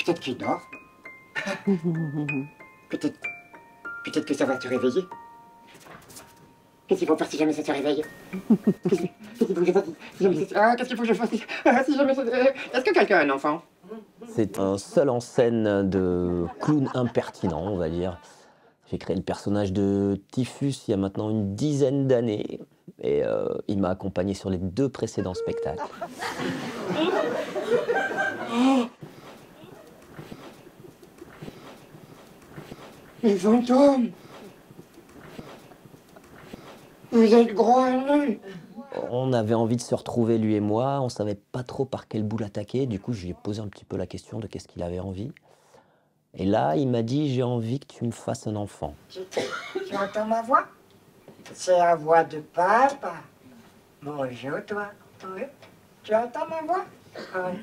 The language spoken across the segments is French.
Peut-être qu'il dort. Peut-être que ça va te réveiller. Qu'est-ce qu'il faut faire si jamais ça se réveille? Qu'est-ce qu'il faut que je fasse si jamais ça... qu'est-ce qu'il faut que je fasse si jamais ça... Est-ce que quelqu'un a un enfant? C'est un seul en scène de clown impertinent, on va dire. J'ai créé le personnage de Typhus il y a maintenant une dizaine d'années. Et il m'a accompagné sur les 2 précédents spectacles. Les fantômes! Vous êtes gros et nuls! On avait envie de se retrouver, lui et moi. On savait pas trop par quel bout l'attaquer. Du coup, je lui ai posé un petit peu la question de qu'est-ce qu'il avait envie. Et là, il m'a dit, j'ai envie que tu me fasses un enfant. Tu entends ma voix? C'est la voix de papa. Bonjour, toi. Oui. Tu entends ma voix? Oui.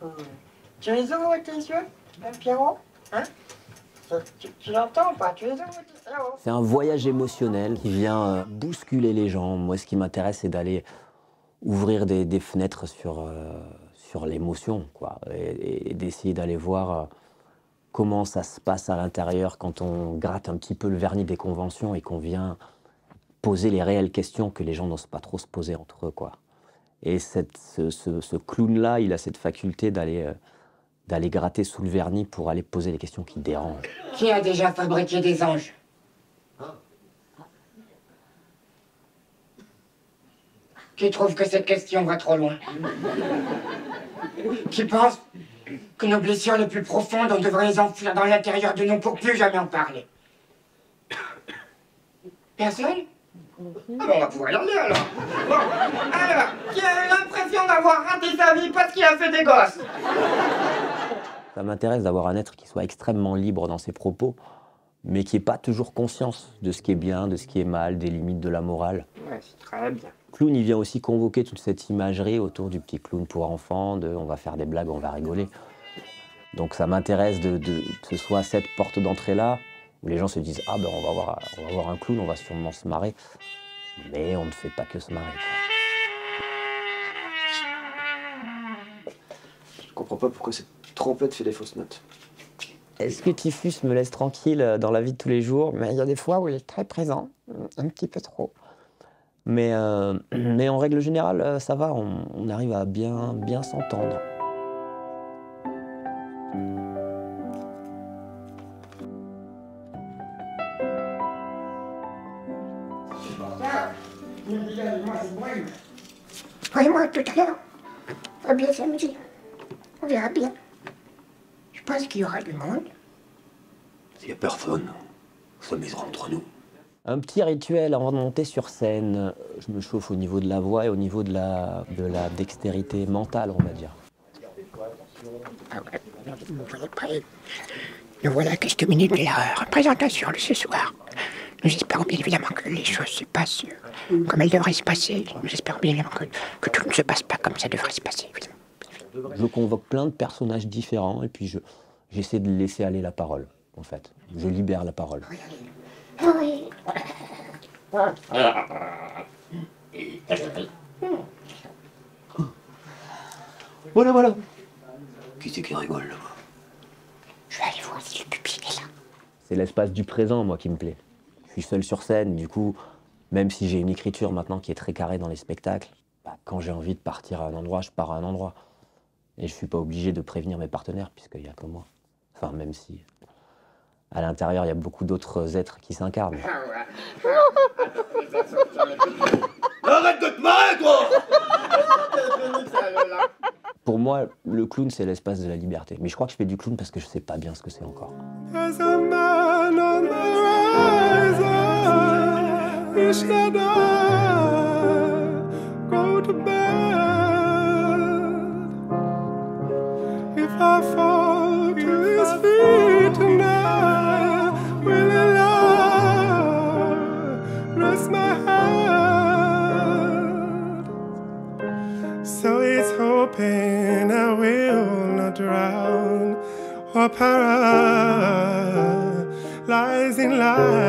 Oui. Tu les ouvres tes yeux, hein, Pierrot? Hein? Tu l'entends pas? Tu les ouvres tes yeux? C'est un voyage émotionnel qui vient bousculer les gens. Moi, ce qui m'intéresse, c'est d'aller ouvrir des fenêtres sur l'émotion, quoi, et d'essayer d'aller voir comment ça se passe à l'intérieur quand on gratte un petit peu le vernis des conventions et qu'on vient poser les réelles questions que les gens n'osent pas trop se poser entre eux, quoi. Et ce clown-là, il a cette faculté d'aller gratter sous le vernis pour aller poser les questions qui dérangent. Qui a déjà fabriqué des anges? Qui trouve que cette question va trop loin? Qui pense que nos blessures les plus profondes, on devrait les enfouir dans l'intérieur de nous pour plus jamais en parler? Personne? Ah bon, on va pouvoir y aller alors. Bon, alors, qui a l'impression d'avoir raté sa vie parce qu'il a fait des gosses? Ça m'intéresse d'avoir un être qui soit extrêmement libre dans ses propos, mais qui n'ait pas toujours conscience de ce qui est bien, de ce qui est mal, des limites de la morale. Ouais, c'est très bien. Clown, il vient aussi convoquer toute cette imagerie autour du petit clown pour enfants, de on va faire des blagues, on va rigoler. Donc ça m'intéresse que ce soit cette porte d'entrée-là, où les gens se disent « Ah ben on va voir un clown, on va sûrement se marrer ». Mais on ne fait pas que se marrer, quoi. Je comprends pas pourquoi cette trompette fait des fausses notes. Est-ce que Typhus me laisse tranquille dans la vie de tous les jours? Mais il y a des fois où il est très présent, un petit peu trop. Mais en règle générale, ça va, on arrive à bien s'entendre. Oui, moi, tout à l'heure. On va bien s'amuser. On verra bien. Je pense qu'il y aura du monde. S'il y a personne, on s'amusera entre nous. Un petit rituel avant de monter sur scène. Je me chauffe au niveau de la voix et au niveau de la dextérité mentale, on va dire. Ah ouais, vous voyez prêt. Nous voilà à quelques minutes de la représentation de ce soir. Nous espérons bien évidemment que les choses se passent comme elles devraient se passer. Nous espérons bien évidemment que tout ne se passe pas comme ça devrait se passer, évidemment. Je convoque plein de personnages différents et puis j'essaie de laisser aller la parole, en fait. Je libère la parole. Oui. Voilà. Qui c'est qui rigole là-bas? Je vais aller voir si le pupille est là. C'est l'espace du présent, moi, qui me plaît. Je suis seul sur scène, du coup, même si j'ai une écriture maintenant qui est très carrée dans les spectacles, quand j'ai envie de partir à un endroit, je pars à un endroit. Et je ne suis pas obligé de prévenir mes partenaires, puisqu'il n'y a que moi. Enfin, même si, à l'intérieur, il y a beaucoup d'autres êtres qui s'incarnent. Arrête de te marrer, toi! Pour moi, le clown, c'est l'espace de la liberté. Mais je crois que je fais du clown parce que je ne sais pas bien ce que c'est encore. As a man on the horizon, he should go to bed. If I fall to his feet tonight, will he rest my head? So he's hoping I will not drown or paralyzing life.